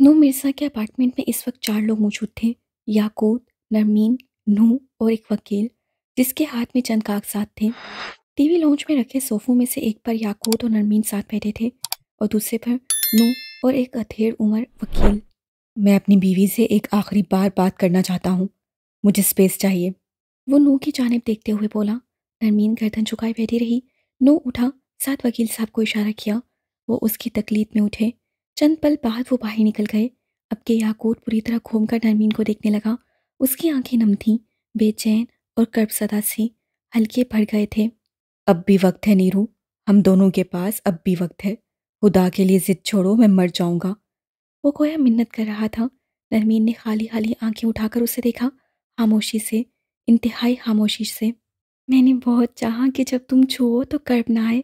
नूह मिर्ज़ा के अपार्टमेंट में इस वक्त 4 लोग मौजूद थे। याकूत, नरमीन, नूह और एक वकील, जिसके हाथ में चंद कागजात थे। टीवी लाउंज में रखे सोफों में से एक पर याकूत और नरमीन साथ बैठे थे और दूसरे पर नूह और एक अधेड़ उम्र वकील। मैं अपनी बीवी से एक आखिरी बार बात करना चाहता हूँ। मुझे स्पेस चाहिए। वो नूह की जानिब देखते हुए बोला। नरमीन गर्दन झुकाए बैठी रही। नूह उठा, साथ वकील साहब को इशारा किया। वो उसकी तकलीद में उठे। चंद पल बाद वो बाहर निकल गए। अब के याकूत पूरी तरह घूमकर नरमीन को देखने लगा। उसकी आंखें नम थीं, बेचैन और कर्बसदा सी। हल्के भर गए थे। अब भी वक्त है नीरू, हम दोनों के पास अब भी वक्त है। खुदा के लिए जिद छोड़ो, मैं मर जाऊंगा। वो गोया मिन्नत कर रहा था। नरमीन ने खाली खाली आंखें उठाकर उसे देखा, खामोशी से, इंतहाई खामोशी से। मैंने बहुत चाहा कि जब तुम छुओ तो कर्ब ना आए,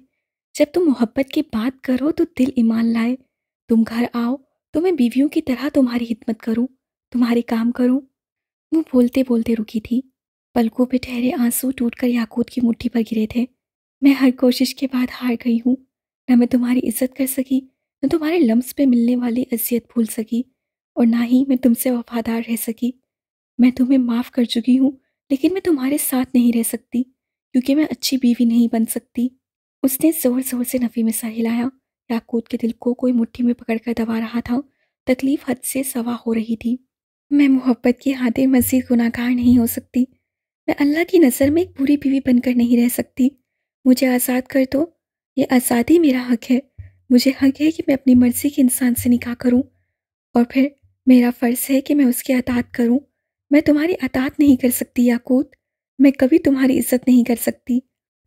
जब तुम मोहब्बत की बात करो तो दिल ईमान लाए। तुम घर आओ तो मैं बीवियों की तरह तुम्हारी खिदमत करूं, तुम्हारे काम करूं। वो बोलते बोलते रुकी थी। पलकों पे ठहरे आंसू टूटकर याकूत की मुट्ठी पर गिरे थे। मैं हर कोशिश के बाद हार गई हूँ। न मैं तुम्हारी इज्जत कर सकी, न तुम्हारे लम्स पे मिलने वाली अजियत भूल सकी, और ना ही मैं तुमसे वफादार रह सकी। मैं तुम्हें माफ़ कर चुकी हूँ, लेकिन मैं तुम्हारे साथ नहीं रह सकती, क्योंकि मैं अच्छी बीवी नहीं बन सकती। उसने ज़ोर ज़ोर से नफ़ी में सर हिलाया। याकूत के दिल को कोई मुट्ठी में पकड़कर दबा रहा था। तकलीफ हद से सवा हो रही थी। मैं मोहब्बत की खातिर मज़ीद गुनाहगार नहीं हो सकती। मैं अल्लाह की नज़र में एक बुरी बीवी बनकर नहीं रह सकती। मुझे आज़ाद कर दो। ये आज़ादी मेरा हक है। मुझे हक है कि मैं अपनी मर्ज़ी के इंसान से निकाह करूं, और फिर मेरा फ़र्ज़ है कि मैं उसकी अताअत करूं। मैं तुम्हारी अताअत नहीं कर सकती याकूत। मैं कभी तुम्हारी इज़्ज़त नहीं कर सकती।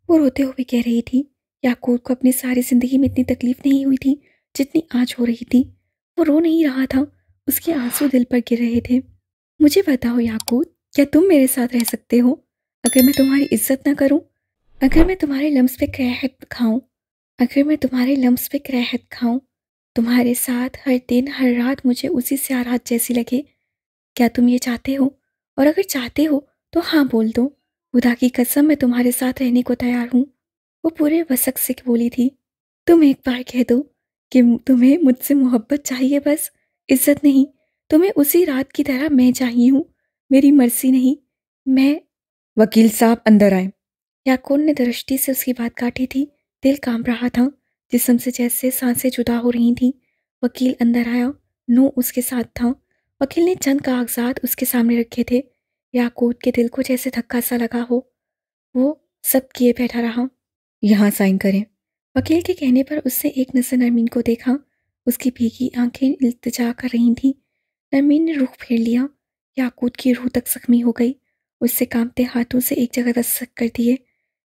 वो रोते हुए कह रही थी। याकूत को अपनी सारी ज़िंदगी में इतनी तकलीफ़ नहीं हुई थी जितनी आज हो रही थी। वो रो नहीं रहा था, उसके आंसू दिल पर गिर रहे थे। मुझे बताओ याकूत, क्या तुम मेरे साथ रह सकते हो? अगर मैं तुम्हारी इज्जत ना करूं, अगर मैं तुम्हारे लम्स पे कराहत खाऊं, अगर मैं तुम्हारे लम्स पे कराहत खाऊं, तुम्हारे साथ हर दिन हर रात मुझे उसी स्यारात जैसी लगे, क्या तुम ये चाहते हो? और अगर चाहते हो तो हाँ बोल दो। खुदा की कसम, मैं तुम्हारे साथ रहने को तैयार हूँ। वो पूरे वसक से बोली थी। तुम एक बार कह दो कि तुम्हें मुझसे मोहब्बत चाहिए, बस इज्जत नहीं। तुम्हें उसी रात की तरह मैं चाहिए हूँ, मेरी मर्जी नहीं। मैं वकील साहब अंदर आए। याकून ने दृष्टि से उसकी बात काटी थी। दिल कांप रहा था, जिस्म से जैसे सांसें जुदा हो रही थीं। वकील अंदर आया। नूह उसके साथ था। वकील ने चंद कागजात उसके सामने रखे थे। याकूत के दिल को जैसे धक्का सा लगा हो। वो सब किए बैठा रहा। यहाँ साइन करें। वकील के कहने पर उसने एक नज़र नरमीन को देखा। उसकी भीगी आंखें इल्तिजा कर रही थीं। नरमीन ने रुख फेर लिया। याकूत की रूह तक जख्मी हो गई। उससे कांपते हाथों से एक जगह दस्तक कर दिए।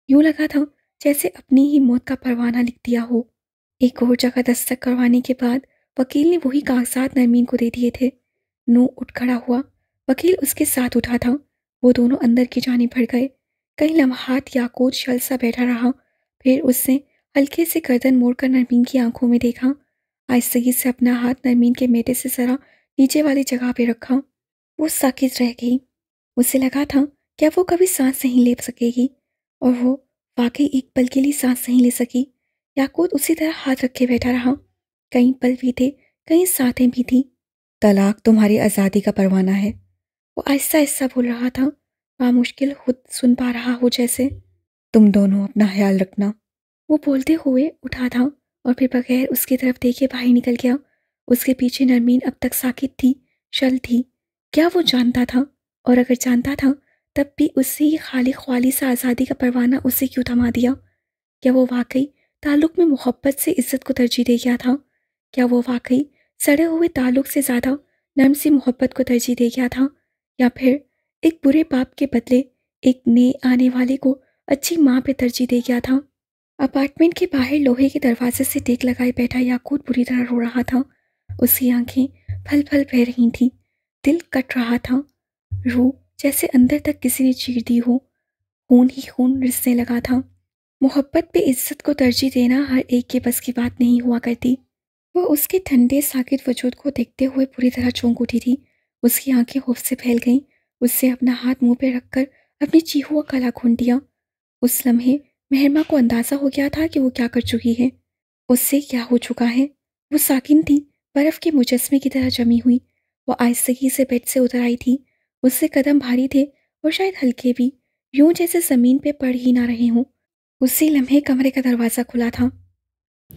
यूं लगा था जैसे अपनी ही मौत का परवाना लिख दिया हो। एक और जगह दस्तक करवाने के बाद वकील ने वही कागजात नरमीन को दे दिए थे। नूह उठ खड़ा हुआ। वकील उसके साथ उठा था। वो दोनों अंदर की जानिब बढ़ गए। कई लम्हात याकूत शल सा बैठा रहा। फिर उसने हल्के से गर्दन मोड़कर नरमीन की आंखों में देखा। आहिस्तगी से अपना हाथ नरमीन के मेटे से जरा नीचे वाली जगह पे रखा। वो साकित रह गई। उसे लगा था क्या वो कभी सांस नहीं ले सकेगी, और वो वाकई एक पल के लिए सांस नहीं ले सकी। याकूत उसी तरह हाथ रखे बैठा रहा। कई पल भी थे, कई साथें भी थी। तलाक तुम्हारी आज़ादी का परवाना है, वो आहिस्ता आहिस्ता बोल रहा था। मुश्किल खुद सुन पा रहा हो जैसे। तुम दोनों अपना ख्याल रखना। वो बोलते हुए उठा था और फिर बगैर उसकी तरफ देखे बाहर निकल गया। उसके पीछे नरमीन अब तक साकित थी, शल थी। क्या वो जानता था? और अगर जानता था तब भी उससे ये खाली ख्वाली सा आज़ादी का परवाना उसे क्यों थमा दिया? क्या वो वाकई ताल्लुक़ में मोहब्बत से इज्जत को तरजीह दे गया था? क्या वो वाकई सड़े हुए ताल्लुक़ से ज़्यादा नर्म सी मोहब्बत को तरजीह दे गया था? या फिर एक बुरे बाप के बदले एक नए आने वाले को अच्छी माँ पे तरजीह दे गया था? अपार्टमेंट के बाहर लोहे के दरवाजे से टेक लगाए बैठा याकूत बुरी तरह रो रहा था। उसकी आंखें फल फल बह रही थीं। दिल कट रहा था। रूह जैसे अंदर तक किसी ने चीर दी हो। खून ही खून रिसने लगा था। मोहब्बत पे इज्जत को तरजीह देना हर एक के बस की बात नहीं हुआ करती। वो उसके ठंडे साकित वजूद को देखते हुए पूरी तरह चौंक उठी थी। उसकी आंखें खौफ से फैल गईं। उससे अपना हाथ मुंह पे रखकर अपनी चीखुआ गला घोंट दिया। उस लम्हे मेहरमा को अंदाज़ा हो गया था कि वो क्या कर चुकी है, उससे क्या हो चुका है। वो साकिन थी, बर्फ के मुजस्मे की तरह जमी हुई। वो आहिस्तगी से बेड से उतर आई थी। उससे कदम भारी थे और शायद हल्के भी, यूं जैसे जमीन पे पड़ ही ना रहे हों। उसी लम्हे कमरे का दरवाज़ा खुला था।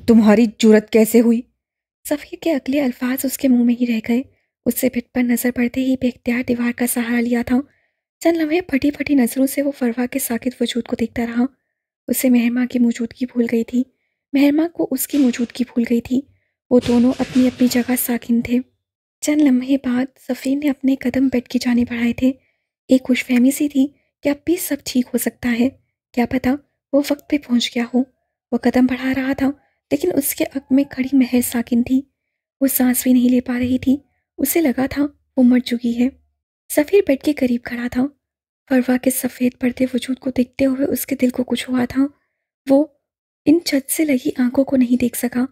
तुम्हारी जुर्रत कैसे हुई? सफ़ीर के अगले अल्फाज उसके मुंह में ही रह गए। उससे बेड पर नज़र पड़ते ही बेख्तियार दीवार का सहारा लिया था। चंद लम्हे फटी फटी नज़रों से वो फरवा के साकित वजूद को देखता रहा। उसे मेहरमा की मौजूदगी भूल गई थी। मेहरमा को उसकी मौजूदगी भूल गई थी। वो दोनों अपनी अपनी जगह साकिन थे। चंद लम्हे बाद सफ़ीर ने अपने कदम बेड की जाने बढ़ाए थे। एक खुशफहमी सी थी कि अब भी सब ठीक हो सकता है। क्या पता वो वक्त पे पहुंच गया हो। वो कदम बढ़ा रहा था, लेकिन उसके अक में खड़ी महज साकिन थी। वो सांस भी नहीं ले पा रही थी। उसे लगा था वो मर चुकी है। सफ़ीर बेड के करीब खड़ा था। फरवा के सफ़ेद पर्दे वजूद को देखते हुए उसके दिल को कुछ हुआ था। वो इन छत से लगी आंखों को नहीं देख सका।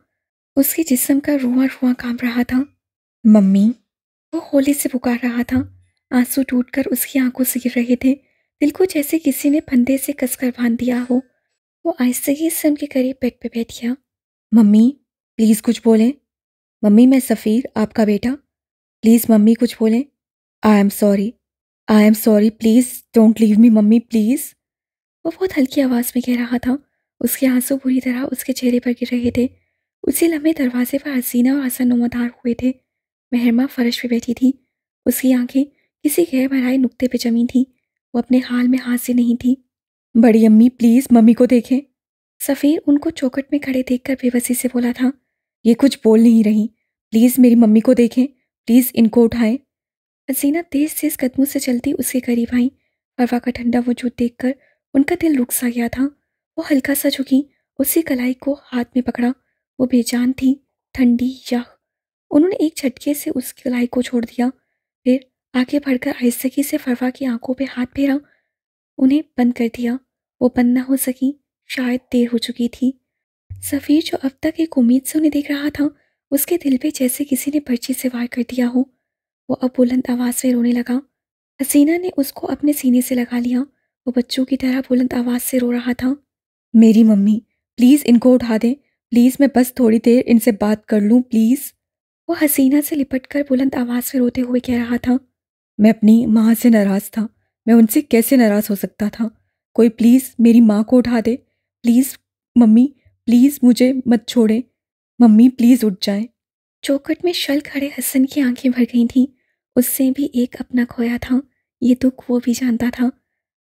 उसके जिस्म का रुआं रुआं कांप रहा था। मम्मी, वो होली से पुकार रहा था। आंसू टूटकर उसकी आंखों से गिर रहे थे। दिल को जैसे किसी ने फंदे से कसकर बांध दिया हो। वो आहिस्तगी से उनके करीब बेड पे बैठ गया। मम्मी, प्लीज़ कुछ बोलें। मम्मी, मैं सफ़ीर, आपका बेटा। प्लीज़ मम्मी कुछ बोलें। I am sorry, I am sorry, please don't leave me mummy, please. वो बहुत हल्की आवाज़ में कह रहा था। उसके आंसू बुरी तरह उसके चेहरे पर गिर रहे थे। उसी लम्हे दरवाजे पर हसीना और हसन नुमादार हुए थे। मेहरमा फर्श पे बैठी थी। उसकी आंखें किसी गैर भराए नुक्ते पे जमी थीं। वो अपने हाल में हाजिर नहीं थी। बड़ी अम्मी, प्लीज़ मम्मी को देखें। सफ़ीर उनको चौखट में खड़े देखकर बेबसी से बोला था। ये कुछ बोल नहीं रही। प्लीज़ मेरी मम्मी को देखें। प्लीज़ इनको उठाएं। हसीना तेज तेज कदमों से चलती उसके करीब आई। हवा का ठंडा वजूद देखकर उनका दिल रुक सा गया था। वो हल्का सा झुकी, उसी कलाई को हाथ में पकड़ा। वो बेजान थी, ठंडी यख। उन्होंने एक झटके से उस कलाई को छोड़ दिया। फिर आगे बढ़कर आहिस्तगी से फरवा की आंखों पे हाथ फेरा, उन्हें बंद कर दिया। वो बंद ना हो सकी, शायद देर हो चुकी थी। सफ़ीर जो अब तक एक उम्मीद से उन्हें देख रहा था, उसके दिल पे जैसे किसी ने पर्ची से वार कर दिया हो। वो अब बुलंद आवाज़ में रोने लगा। हसीना ने उसको अपने सीने से लगा लिया। वो बच्चों की तरह बुलंद आवाज़ से रो रहा था। मेरी मम्मी, प्लीज़ इनको उठा दें। प्लीज़ मैं बस थोड़ी देर इनसे बात कर लूँ, प्लीज़। वो हसीना से लिपटकर बुलंद आवाज़ में रोते हुए कह रहा था। मैं अपनी माँ से नाराज़ था। मैं उनसे कैसे नाराज़ हो सकता था? कोई प्लीज़ मेरी माँ को उठा दे। प्लीज़ मम्मी, प्लीज़ मुझे मत छोड़ें। मम्मी प्लीज़ उठ जाएं। चौखट में शल खड़े हसन की आंखें भर गई थीं। उससे भी एक अपना खोया था। ये दुख वो भी जानता था।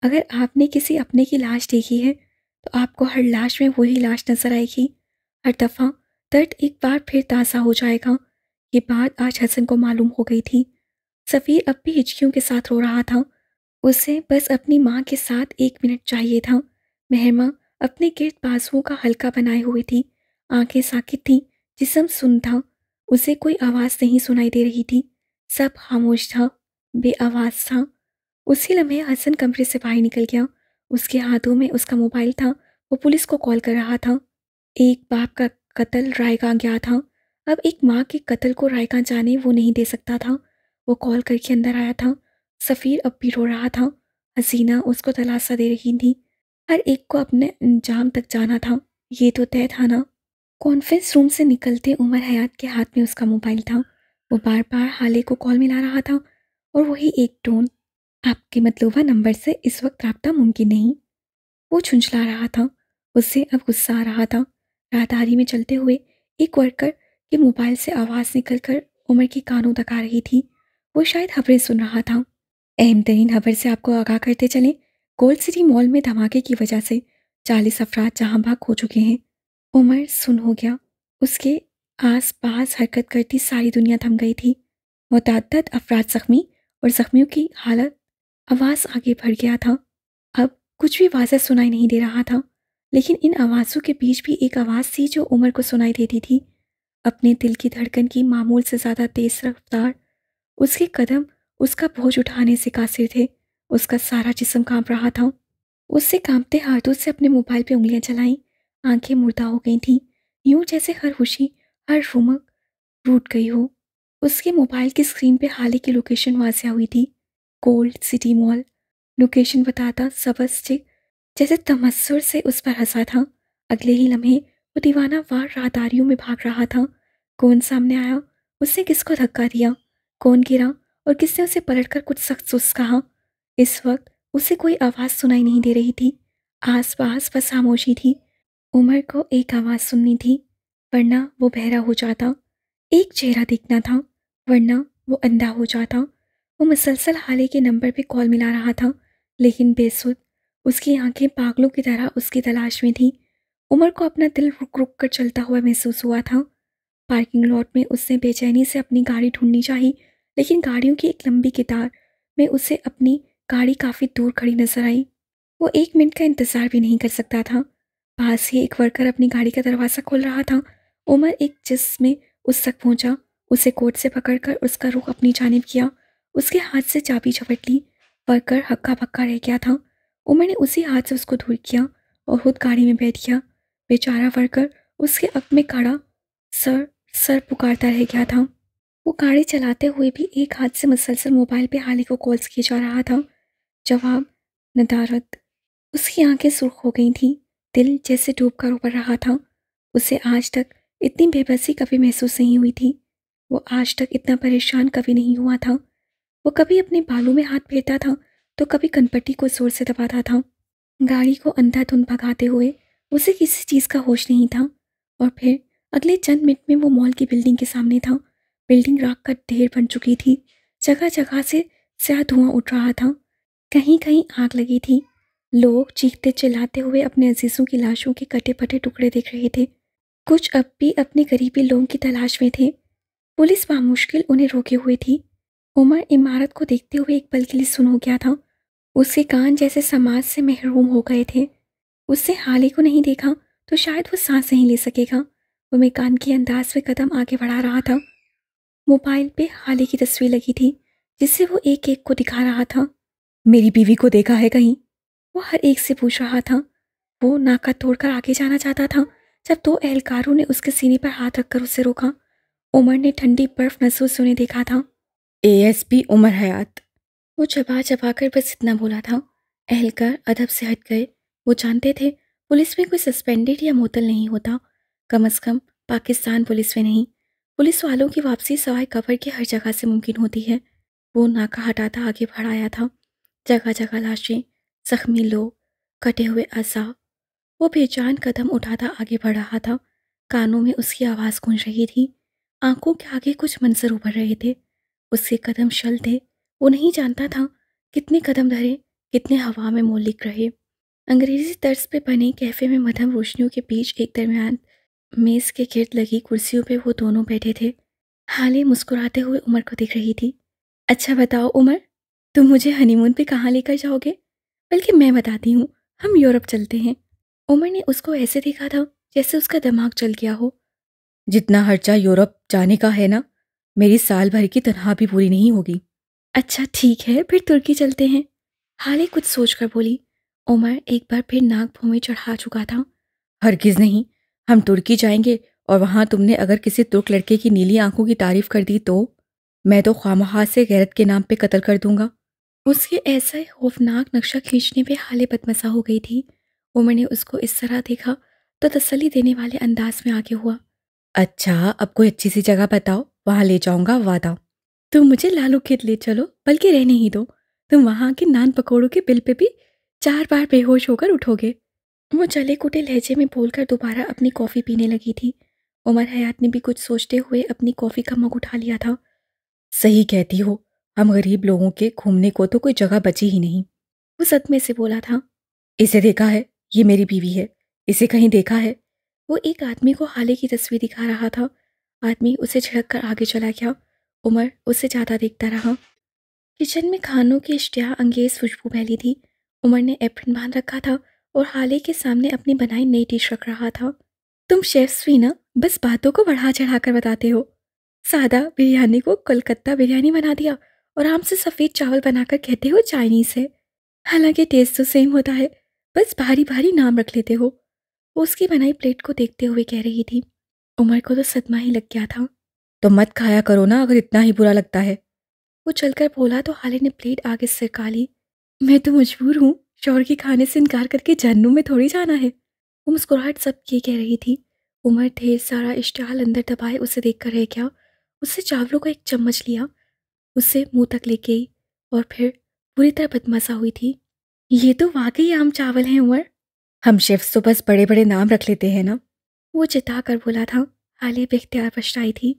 अगर आपने किसी अपने की लाश देखी है, तो आपको हर लाश में वही लाश नजर आएगी। हर दफ़ा दर्द एक बार फिर ताज़ा हो जाएगा। ये बात आज हसन को मालूम हो गई थी। सफ़ीर अब भी हिचकियों के साथ रो रहा था। उसे बस अपनी माँ के साथ 1 मिनट चाहिए था। मेहरमा अपने गिर्द बाजुओं का हल्का बनाए हुई थी। आंखें साकित थीं, जिस्म सुन था। उसे कोई आवाज़ नहीं सुनाई दे रही थी। सब खामोश था, बेआवाज़ था। उसी लम्हे हसन कमरे से बाहर निकल गया। उसके हाथों में उसका मोबाइल था। वो पुलिस को कॉल कर रहा था। एक बाप का कत्ल रायगा गया था। अब एक माँ के कत्ल को रायगा जाने वो नहीं दे सकता था। वो कॉल करके अंदर आया था। सफ़ीर अब भी रो रहा था। हसीना उसको दिलासा दे रही थी। हर एक को अपने अंजाम तक जाना था। ये तो तय था ना। कॉन्फ्रेंस रूम से निकलते उमर हयात के हाथ में उसका मोबाइल था। वो बार बार हाले को कॉल मिला रहा था और वही एक टोन, आपके मतलूबा नंबर से इस वक्त रब्ता मुमकिन नहीं। वो झुंझला रहा था। उससे अब गुस्सा आ रहा था। राहदारी में चलते हुए एक वर्कर के मोबाइल से आवाज़ निकलकर उमर के कानों तक आ रही थी। वो शायद खबरें सुन रहा था। अहम तरीन खबर से आपको आगाह करते चलें, गोल्ड सिटी मॉल में धमाके की वजह से 40 अफराद जहां भाग हो चुके हैं। उमर सुन हो गया। उसके आस पास हरकत करती सारी दुनिया थम गई थी। मुतअद्दिद अफराद जख्मी और जख्मियों की हालत। आवाज़ आगे बढ़ गया था। अब कुछ भी वाज़ह सुनाई नहीं दे रहा था, लेकिन इन आवाज़ों के बीच भी एक आवाज़ थी जो उमर को सुनाई देती थी। अपने दिल की धड़कन की मामूल से ज़्यादा तेज रफ्तार। उसके कदम उसका बोझ उठाने से कासिर थे। उसका सारा जिस्म कांप रहा था। उससे कांपते हाथों से अपने मोबाइल पे उंगलियां चलाईं। आंखें मुर्दा हो गई थीं, यूं जैसे हर खुशी, हर रुमक रूठ गई हो। उसके मोबाइल की स्क्रीन पे हाल ही की लोकेशन वाज़िया हुई थी। Gold city mall. लोकेशन बताता सबज स्टिक जैसे तमस्सुर से उस पर हंसा था। अगले ही लम्हे वो दीवाना वार राहदारियों में भाग रहा था। कौन सामने आया, उसने किसको धक्का दिया, कौन गिरा और किसने उसे पलटकर कुछ सख्त सुस्त कहा। इस वक्त उसे कोई आवाज़ सुनाई नहीं दे रही थी। आसपास बस खामोशी थी। उमर को एक आवाज़ सुननी थी, वरना वो बहरा हो जाता। एक चेहरा दिखना था, वरना वो अंधा हो जाता। वो मुसलसल हाले के नंबर पे कॉल मिला रहा था, लेकिन बेसुध। उसकी आंखें पागलों की तरह उसकी तलाश में थी। उमर को अपना दिल रुक रुक कर चलता हुआ महसूस हुआ था। पार्किंग लॉट में उसने बेचैनी से अपनी गाड़ी ढूंढनी चाही, लेकिन गाड़ियों की एक लंबी कतार में उसे अपनी गाड़ी काफ़ी दूर खड़ी नजर आई। वो 1 मिनट का इंतज़ार भी नहीं कर सकता था। पास ही एक वर्कर अपनी गाड़ी का दरवाज़ा खोल रहा था। उमर एक जिस्म उस तक पहुंचा, उसे कोट से पकड़कर उसका रुख अपनी जानिब किया। उसके हाथ से चाबी झपट ली। वर्कर हक्का बक्का रह गया था। उमर ने उसी हाथ से उसको दूर किया और खुद गाड़ी में बैठ गया। बेचारा वर्कर उसके अप में खड़ा सर सर पुकारता रह गया था। वो गाड़ी चलाते हुए भी एक हाथ से मुसलसल मोबाइल पे हाले को कॉल्स किए जा रहा था। जवाब नदारद। उसकी आंखें सुर्ख हो गई थीं, दिल जैसे डूब कर उबर रहा था। उसे आज तक इतनी बेबसी कभी महसूस नहीं हुई थी। वो आज तक इतना परेशान कभी नहीं हुआ था। वो कभी अपने बालों में हाथ फेरता था तो कभी कनपट्टी को जोर से दबाता था। गाड़ी को अंधाधुंध भगाते हुए उसे किसी चीज़ का होश नहीं था। और फिर अगले चंद मिनट में वो मॉल की बिल्डिंग के सामने था। बिल्डिंग राख का ढेर बन चुकी थी। जगह जगह से स्याह धुआं उठ रहा था। कहीं कहीं आग लगी थी। लोग चीखते चिल्लाते हुए अपने अजीजों की लाशों के कटे फटे टुकड़े देख रहे थे। कुछ अब भी अपने करीबी लोगों की तलाश में थे। पुलिस बामुश्किल उन्हें रोके हुए थी। उमर इमारत को देखते हुए एक पल के लिए सुन हो गया था। उसके कान जैसे समाज से महरूम हो गए थे। उससे हाले को नहीं देखा तो शायद वो सांस नहीं ले सकेगा। वो मेकान के अंदाज में कदम आगे बढ़ा रहा था। मोबाइल पे हाले की तस्वीर लगी थी, जिससे वो एक एक को दिखा रहा था। मेरी बीवी को देखा है कहीं? वो हर एक से पूछ रहा था। वो नाका तोड़कर आगे जाना चाहता था जब दो एहलकारों ने उसके सीने पर हाथ रखकर उसे रोका। उमर ने ठंडी बर्फ महसूस होने देखा था। एएसपी उमर हयात। वो चबा चबा कर बस इतना बोला था। एहलकार अदब से हट गए। वो जानते थे पुलिस में कोई सस्पेंडेड या मुअत्तल नहीं होता, कम अज़ कम पाकिस्तान पुलिस में नहीं। पुलिस वालों की वापसी सवाए कबर की हर जगह से मुमकिन होती है। वो नाका हटाता आगे बढ़ाया था। जगह जगह लाशें, जख्मी लोग, कटे हुए अज़ा। वो बेजान कदम उठाता आगे बढ़ रहा था। कानों में उसकी आवाज़ गूंज रही थी। आंखों के आगे कुछ मंजर उभर रहे थे। उसके कदम शल थे। वो नहीं जानता था कितने कदम धरे, कितने हवा में मोलिक रहे। अंग्रेजी तर्ज पे बने कैफे में मध्यम रोशनियों के बीच एक दरमियान मेज के गिर्द लगी कुर्सियों पे वो दोनों बैठे थे। हाले मुस्कुराते हुए उमर को देख रही थी। अच्छा बताओ उमर, तुम मुझे हनीमून पे कहाँ लेकर जाओगे? बल्कि मैं बताती हूँ, हम यूरोप चलते हैं। उमर ने उसको ऐसे देखा था जैसे उसका दिमाग चल गया हो। जितना खर्चा यूरोप जाने का है ना, मेरी साल भर की तनख्वाह भी पूरी नहीं होगी। अच्छा ठीक है, फिर तुर्की चलते हैं। हाले कुछ सोचकर बोली। उमर एक बार फिर नाक भौं में चढ़ा चुका था। हरगिज नहीं, हम तुर्की जाएंगे और वहां तुमने अगर किसी तुर्क लड़के की नीली आंखों की तारीफ कर दी तो मैं तो ख्वामखा से गैरत के नाम पे कत्ल कर दूंगा। उसके ऐसा ही खौफनाक नक्शा खींचने पे हाले बदमजा हो गई थी। उमर ने उसको इस तरह देखा तो तसल्ली देने वाले अंदाज में आगे हुआ। अच्छा, अब कोई अच्छी सी जगह बताओ, वहां ले जाऊंगा वादा। तुम मुझे लालू खेत ले चलो, बल्कि रहने ही दो। तुम वहां के नान पकौड़ों के बिल पे भी 4 बार बेहोश होकर उठोगे। वो जले कुटे लहजे में बोलकर दोबारा अपनी कॉफ़ी पीने लगी थी। उमर हयात ने भी कुछ सोचते हुए अपनी कॉफ़ी का मग उठा लिया था। सही कहती हो, हम गरीब लोगों के घूमने को तो कोई जगह बची ही नहीं। वो सदमे से बोला था। इसे देखा है? ये मेरी बीवी है। इसे कहीं देखा है? वो एक आदमी को हाले की तस्वीर दिखा रहा था। आदमी उसे झिड़क कर आगे चला गया। उमर उसे ज़्यादा देखता रहा। किचन में खानों की इश्तिहा अंगेज खुशबू फैली थी। उमर ने एप्रन बांध रखा था और हाले के सामने अपनी बनाई नई डिश रख रहा था। तुम शेफ स्वीना बस बातों को बढ़ा चढ़ा कर बताते हो। सादा बिरयानी को कोलकाता बिरयानी बना दिया और आम से सफ़ेद चावल बनाकर कहते हो चाइनीज़ है। हालांकि टेस्ट तो सेम होता है, बस भारी भारी नाम रख लेते हो। वो उसकी बनाई प्लेट को देखते हुए कह रही थी। उमर को तो सदमा ही लग गया था। तो मत खाया करो ना अगर इतना ही बुरा लगता है। वो चलकर बोला तो हाले ने प्लेट आगे सरका ली। मैं तो मजबूर हूँ, शौहर के खाने से इनकार करके जहन्नुम में थोड़ी जाना है। वो मुस्कुराहट सब ये कह रही थी। उमर ढेर सारा इश्तिहाल अंदर दबाए उसे देख कर रह गया। اس سے چاولوں کا ایک چمچ لیا، اسے منہ تک لے گئی اور پھر پوری طرح بدمزہ ہوئی تھی۔ یہ تو واقعی عام چاول ہیں عمر، ہم شیفز تو بس بڑے بڑے نام رکھ لیتے ہیں نا، وہ جتا کر بولا تھا۔ حالیہ بے اختیار پچھتائی تھی۔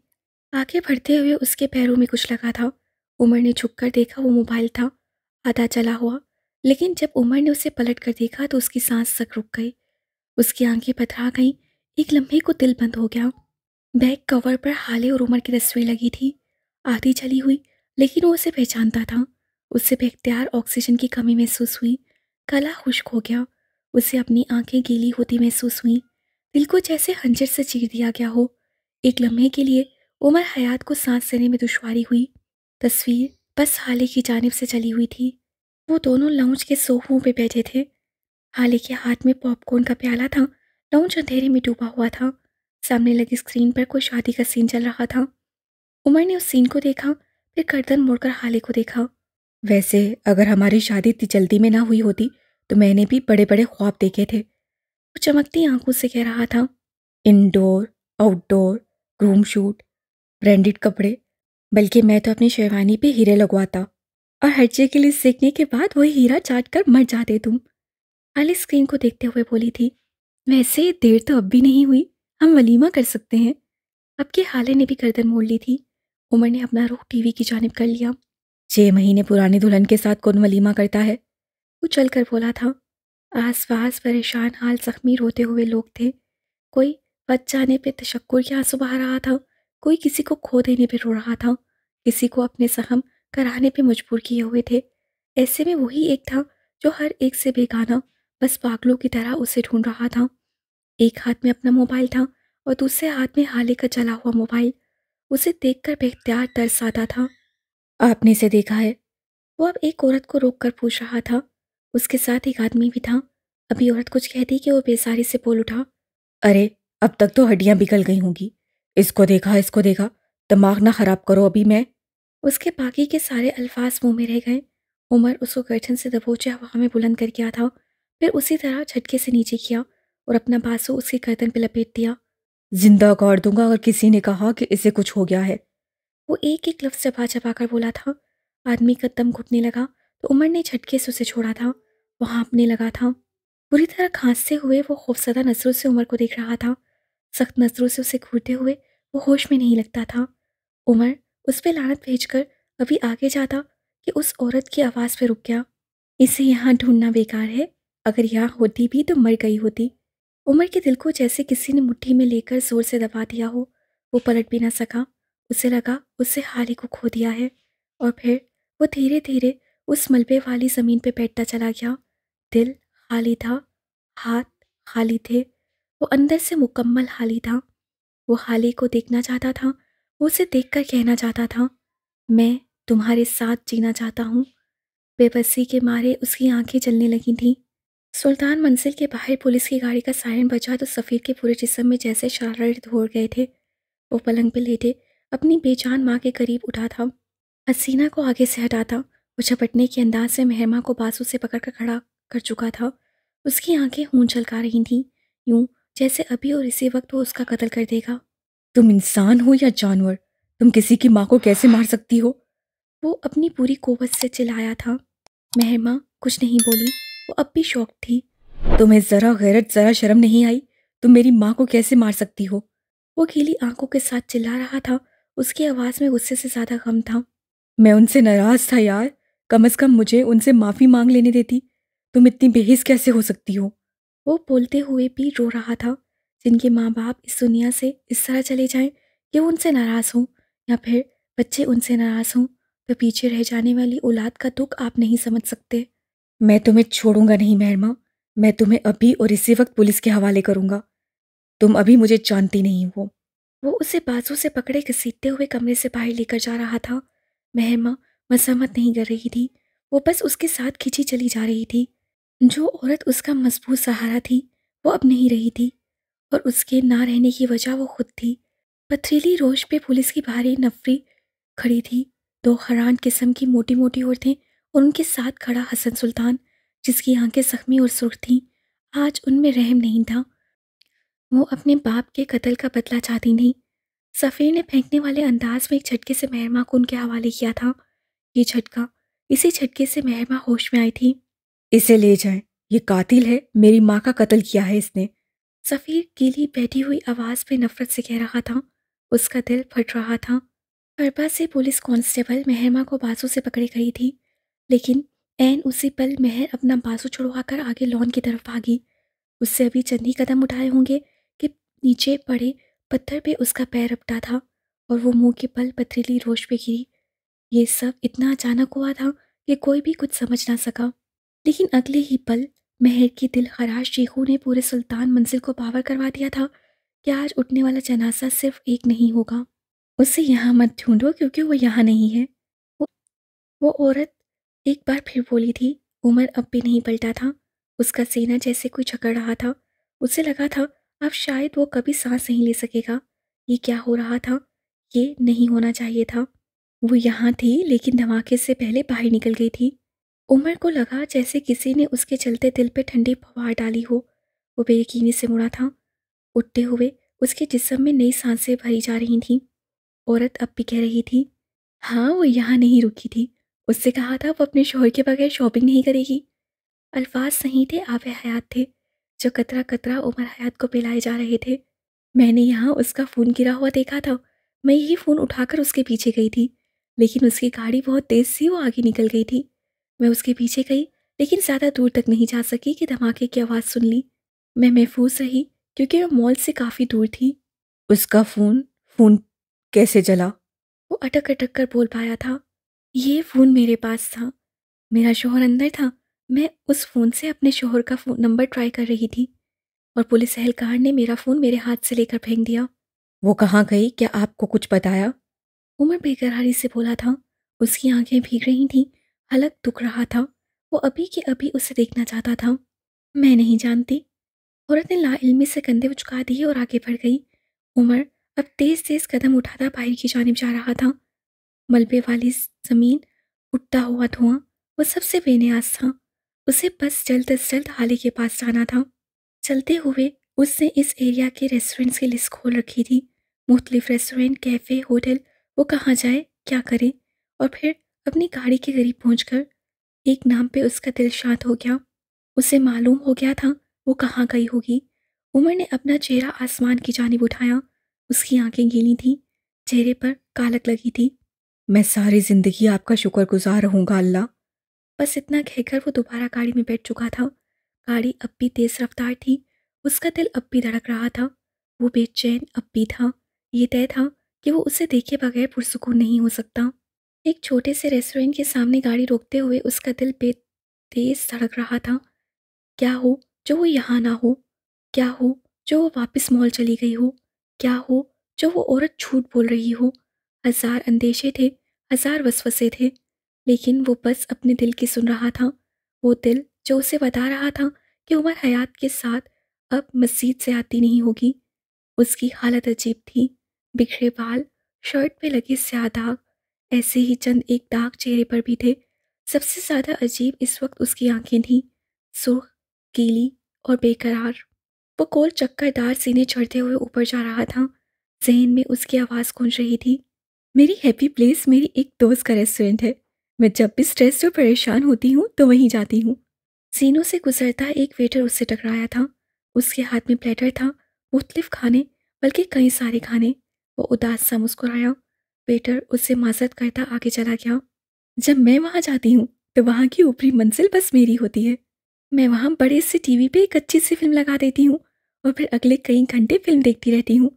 آگے بڑھتے ہوئے اس کے پیروں میں کچھ لگا تھا۔ عمر نے جھک کر دیکھا، وہ موبائل تھا، آدھا چلا ہوا، لیکن جب عمر نے اسے پلٹ کر دیکھا تو اس کی سانس تک رک گئی، اس کی آنکھیں پتھرا گئیں، ایک لمحے کو دل بند ہو گیا۔ بیک کور پر حالیہ اور عمر کی تصویر لگی تھی، آدھی چلی ہوئی، لیکن وہ اسے پہچانتا تھا۔ اس سے بے اختیار آکسیجن کی کمی محسوس ہوئی، گلا خشک ہو گیا، اسے اپنی آنکھیں گیلی ہوتی محسوس ہوئیں، دل کو جیسے خنجر سے چیر دیا گیا ہو۔ ایک لمحے کے لیے عمر حیات کو سانس لینے میں دشواری ہوئی۔ تصویر بس حالیہ کی جانب سے چلی ہوئی تھی۔ وہ دونوں لاؤنج کے صوفوں پہ بیٹھے تھے، حالیہ کے ہاتھ میں پاپ کارن کا پیالہ تھا، لاؤنج اندھیرے میں ڈوبا ہوا تھا، سامنے لگی اسکرین پر کوئی شادی کا سین چل رہا تھا۔ عمر نے اس سین کو دیکھا، پھر گردن موڑ کر حالیہ کو دیکھا۔ ویسے اگر ہماری شادی اتنی جلدی میں نہ ہوئی ہوتی تو میں نے بھی بڑے بڑے خواب دیکھے تھے، وہ چمکتی آنکھوں سے کہہ رہا تھا۔ انڈور، آؤٹ ڈور، روم شوٹ، برانڈڈ کپڑے، بلکہ میں تو اپنی شیروانی پہ ہیرے لگواتا، اور ہرچے کے لیے سیکھنے کے بعد وہی ہیرا چاٹ کر مر جاتے تم، علی اسکرین کو دیکھتے ہوئے بولی تھی۔ ویسے دیر تو اب بھی نہیں ہوئی، ہم ولیمہ کر سکتے ہیں۔ اب کی حالیہ نے بھی گردن موڑ لی تھی۔ عمر نے اپنا رخ ٹی وی کی جانب کر لیا۔ 6 مہینے پرانی دلہن کے ساتھ کون ولیمہ کرتا ہے؟ وہ چل کر بولا تھا۔ آس پاس پریشان حال زخمی روتے ہوئے لوگ تھے، کوئی بچ جانے پہ تشکر کے آنسو بہا رہا تھا، کوئی کسی کو کھو دینے پہ رو رہا تھا، کسی کو اپنے زخم کرانے پہ مجبور کیے ہوئے تھے۔ ایسے میں وہی ایک تھا جو ہر ایک سے بیگانہ، بس پاگلوں کی طرح اسے ڈھونڈ رہا تھا۔ ایک ہاتھ میں اپنا موبائل تھا اور دوسرے ہاتھ میں حالیہ کا جلا ہوا موبائل۔ اسے دیکھ کر بے اختیار ترس آتا تھا۔ آپ نے اسے دیکھا ہے؟ وہ اب ایک عورت کو روک کر پوچھ رہا تھا۔ اس کے ساتھ ایک آدمی بھی تھا۔ ابھی عورت کچھ کہتی کہ وہ بیزاری سے بول اٹھا۔ ارے اب تک تو ہڈیاں بگل گئی ہوں گی، اس کو دیکھا، اس کو دیکھا، دماغ نہ خراب کرو ابھی میں۔ اس کے باقی کے سارے الفاظ منہ میں رہ گئے۔ عمر اس کو گردن سے دبوچے ہوا میں بلند کر گیا تھا، پھر اسی طرح جھٹکے سے نیچے کیا اور اپنا بازو اس کی گردن پہ لپیٹ دیا۔ زندہ گاڑ دوں گا اگر کسی نے کہا کہ اسے کچھ ہو گیا ہے، وہ ایک ایک لفظ چبا چبا کر بولا تھا۔ آدمی کا دم گھٹنے لگا تو عمر نے جھٹکے سے اسے چھوڑا تھا، وہ ہانپنے لگا تھا۔ بری طرح کھانستے ہوئے وہ خوفزدہ نظروں سے عمر کو دیکھ رہا تھا، سخت نظروں سے اسے گھورتے ہوئے وہ ہوش میں نہیں لگتا تھا۔ عمر اس پہ لعنت بھیج کر ابھی آگے جاتا کہ اس عورت کی آواز پہ رک گیا۔ اسے یہاں ڈھونڈنا بیکار ہے، اگر یہاں ہوتی بھی تو مر گئی ہوتی۔ عمر کے دل کو جیسے کسی نے مٹھی میں لے کر زور سے دبا دیا ہو، وہ پلٹ بھی نہ سکا۔ اسے لگا اس سے حالیہ کو کھو دیا ہے، اور پھر وہ دھیرے دھیرے اس ملبے والی زمین پہ بیٹھتا چلا گیا۔ دل خالی تھا، ہاتھ خالی تھے، وہ اندر سے مکمل خالی تھا۔ وہ حالیہ کو دیکھنا چاہتا تھا، وہ اسے دیکھ کر کہنا چاہتا تھا، میں تمہارے ساتھ جینا چاہتا ہوں۔ بے بسی کے مارے اس کی آنکھیں جلنے لگی تھیں۔ سلطان منزل کے باہر پولیس کی گاڑی کا سائرن بجا تو سفیر کے پورے جسم میں جیسے شرارے دھوڑ گئے تھے۔ وہ پلنگ پہ لیٹے اپنی بے جان ماں کے قریب اٹھا تھا، حسینہ کو آگے سے ہٹاتا، وہ جھپٹنے کے انداز سے مہرماں کو بازو سے پکڑ کر کھڑا کر چکا تھا۔ اس کی آنکھیں خون چھلکا رہی تھیں، یوں جیسے ابھی اور اسی وقت وہ اس کا قتل کر دے گا۔ تم انسان ہو یا جانور؟ تم کسی کی ماں کو کیسے مار سکتی ہو؟ وہ اپنی پوری قوت سے چلایا تھا۔ مہرماں کچھ نہیں بولی، وہ اب بھی شوق تھی۔ تمہیں ذرا غیرت، ذرا شرم نہیں آئی؟ تم میری ماں کو کیسے مار سکتی ہو؟ وہ گیلی آنکھوں کے ساتھ چلا رہا تھا، اس کی آواز میں غصے سے زیادہ غم تھا۔ میں ان سے ناراض تھا یار، کم از کم مجھے ان سے معافی مانگ لینے دیتی۔ تم اتنی بے حس کیسے ہو سکتی ہو؟ وہ بولتے ہوئے بھی رو رہا تھا۔ جن کے ماں باپ اس دنیا سے اس طرح چلے جائیں کہ وہ ان سے ناراض ہوں، یا پھر بچے ان سے ناراض ہوں، تو پیچھے رہ جانے والی اولاد کا دکھ آپ نہیں سمجھ سکتے۔ میں تمہیں چھوڑوں گا نہیں مہرماں، میں تمہیں ابھی اور اسی وقت پولیس کے حوالے کروں گا۔ تم ابھی مجھے جانتی نہیں ہو۔ وہ اسے بازو سے پکڑے گھسیٹتے ہوئے کمرے سے باہر لے کر جا رہا تھا۔ مہرماں مذمت نہیں کر رہی تھی، وہ بس اس کے ساتھ کھینچی چلی جا رہی تھی۔ جو عورت اس کا مضبوط سہارا تھی وہ اب نہیں رہی تھی، اور اس کے نہ رہنے کی وجہ وہ خود تھی۔ پتھریلی روش پہ پولیس کی بھاری نفری کھڑی تھی، 2 حیران قسم کی موٹی موٹی عورتیں اور ان کے ساتھ کھڑا حسن سلطان، جس کی آنکھیں زخمی اور سرخ تھیں۔ آج ان میں رحم نہیں تھا۔ وہ اپنے باپ کے قتل کا بدلہ چاہتی نہیں، सफ़ीर ने फेंकने वाले अंदाज में एक झटके से महरमा को उनके हवाले किया था। ये झटका, इसी झटके से महरमा होश में आई थी। इसे ले जाएं, ये कातिल है, मेरी माँ का कत्ल किया है इसने। सफ़ीर गीली बैठी हुई आवाज़ में नफरत से कह रहा था। उसका दिल फट रहा था। अरबा से पुलिस कांस्टेबल महरमा को बाजू से पकड़े खड़ी थी, लेकिन ऐन उसी पल महर अपना बाजू छुड़वाकर आगे लॉन की तरफ भागी। उससे अभी चंद ही कदम उठाए होंगे कि नीचे पड़े पत्थर पे उसका पैर रपटा था और वो मुंह के पल पथरीली रोश पे गिरी। ये सब इतना अचानक हुआ था कि कोई भी कुछ समझ ना सका, लेकिन अगले ही पल महर की दिल खराश चीखों ने पूरे सुल्तान मंजिल को पावर करवा दिया था कि आज उठने वाला जनाजा सिर्फ एक नहीं होगा। उसे यहाँ मत ढूंढो क्योंकि वो यहाँ नहीं है। वो, वो औरत एक बार फिर बोली थी। उमर अब भी नहीं पलटा था। उसका सीना जैसे कोई जकड़ रहा था। उसे लगा था अब शायद वो कभी सांस नहीं ले सकेगा। ये क्या हो रहा था? ये नहीं होना चाहिए था। वो यहाँ थी लेकिन धमाके से पहले बाहर निकल गई थी। उमर को लगा जैसे किसी ने उसके चलते दिल पे ठंडी फवार डाली हो। वो बेयकीनी से मुड़ा था। उठते हुए उसके जिस्म में नई सांसें भरी जा रही थीं। औरत अब भी कह रही थी। हाँ, वो यहाँ नहीं रुकी थी। उससे कहा था वो अपने शौहर के बगैर शॉपिंग नहीं करेगी। अल्फाज सही थे, आब हयात थे, जो कतरा कतरा उमर हयात को पिलाए जा रहे थे। मैंने यहाँ उसका फ़ोन गिरा हुआ देखा था। मैं यही फ़ोन उठाकर उसके पीछे गई थी, लेकिन उसकी गाड़ी बहुत तेज़ थी, वो आगे निकल गई थी। मैं उसके पीछे गई, लेकिन ज़्यादा दूर तक नहीं जा सकी कि धमाके की आवाज़ सुन ली। मैं महफूज रही क्योंकि मैं मॉल से काफ़ी दूर थी। उसका फ़ोन कैसे चला? वो अटक अटक कर बोल पाया था। ये फ़ोन मेरे पास था, मेरा शौहर अंदर था। मैं उस फ़ोन से अपने शौहर का फ़ोन नंबर ट्राई कर रही थी और पुलिस एहलकार ने मेरा फ़ोन मेरे हाथ से लेकर फेंक दिया। वो कहाँ गई? क्या आपको कुछ बताया? उमर बेकरारी से बोला था। उसकी आंखें भीग रही थीं, हलक दुख रहा था। वो अभी के अभी उसे देखना चाहता था। मैं नहीं जानती। औरत ने लाइल्मी से कंधे उचका दिए और आगे बढ़ गई। उमर अब तेज तेज कदम उठाता बाहर की जानिब जा रहा था। मलबे वाली जमीन, उठता हुआ धुआं, वो सबसे बेनियाज था। उसे बस जल्द से जल्द हाली के पास जाना था। चलते हुए उसने इस एरिया के रेस्टोरेंट्स की लिस्ट खोल रखी थी। मुख्तलिफ रेस्टोरेंट, कैफ़े, होटल। वो कहाँ जाए, क्या करे? और फिर अपनी गाड़ी के करीब पहुंचकर एक नाम पे उसका दिल शांत हो गया। उसे मालूम हो गया था वो कहाँ गई होगी। उमर ने अपना चेहरा आसमान की जानिब उठाया। उसकी आंखें गीली थीं, चेहरे पर कालक लगी थी। मैं सारी ज़िंदगी आपका शुक्रगुज़ार रहूँगा अल्लाह। बस इतना कहकर वो दोबारा गाड़ी में बैठ चुका था। गाड़ी अब भी तेज रफ्तार थी। उसका दिल अब भी धड़क रहा था। वो बेचैन अब भी था। ये तय था कि वो उसे देखे बगैर पुरसुकून नहीं हो सकता। एक छोटे से रेस्टोरेंट के सामने गाड़ी रोकते हुए उसका दिल तेज धड़क रहा था। क्या हो जो वो यहाँ ना हो? क्या हो जो वो वापस मॉल चली गई हो? क्या हो जो वो औरत झूठ बोल रही हो? हजार अंदेशे थे, हजार वसवसे थे, लेकिन वो बस अपने दिल की सुन रहा था। वो दिल जो उसे बता रहा था कि उमर हयात के साथ अब मस्जिद से आती नहीं होगी। उसकी हालत अजीब थी। बिखरे बाल, शर्ट पे लगे स्याह दाग, ऐसे ही चंद एक दाग चेहरे पर भी थे। सबसे ज़्यादा अजीब इस वक्त उसकी आंखें थीं, सुर्ख, गीली और बेकरार। वो गोल चक्करदार सीने चढ़ते हुए ऊपर जा रहा था। जहन में उसकी आवाज़ गूंज रही थी। मेरी हैप्पी प्लेस मेरी एक दोस्त का रेस्टोरेंट है। मैं जब भी स्ट्रेस और परेशान होती हूँ तो वहीं जाती हूँ। सीनों से गुजरता एक वेटर उससे टकराया था। उसके हाथ में प्लेटर था, मुख्तलिफ खाने, बल्कि कई सारे खाने। वो उदास सा मुस्कुराया। वेटर उससे माजरत करता आगे चला गया। जब मैं वहाँ जाती हूँ तो वहाँ की ऊपरी मंजिल बस मेरी होती है। मैं वहाँ बड़े से टीवी पे एक अच्छी सी फिल्म लगा देती हूँ और फिर अगले कई घंटे फिल्म देखती रहती हूँ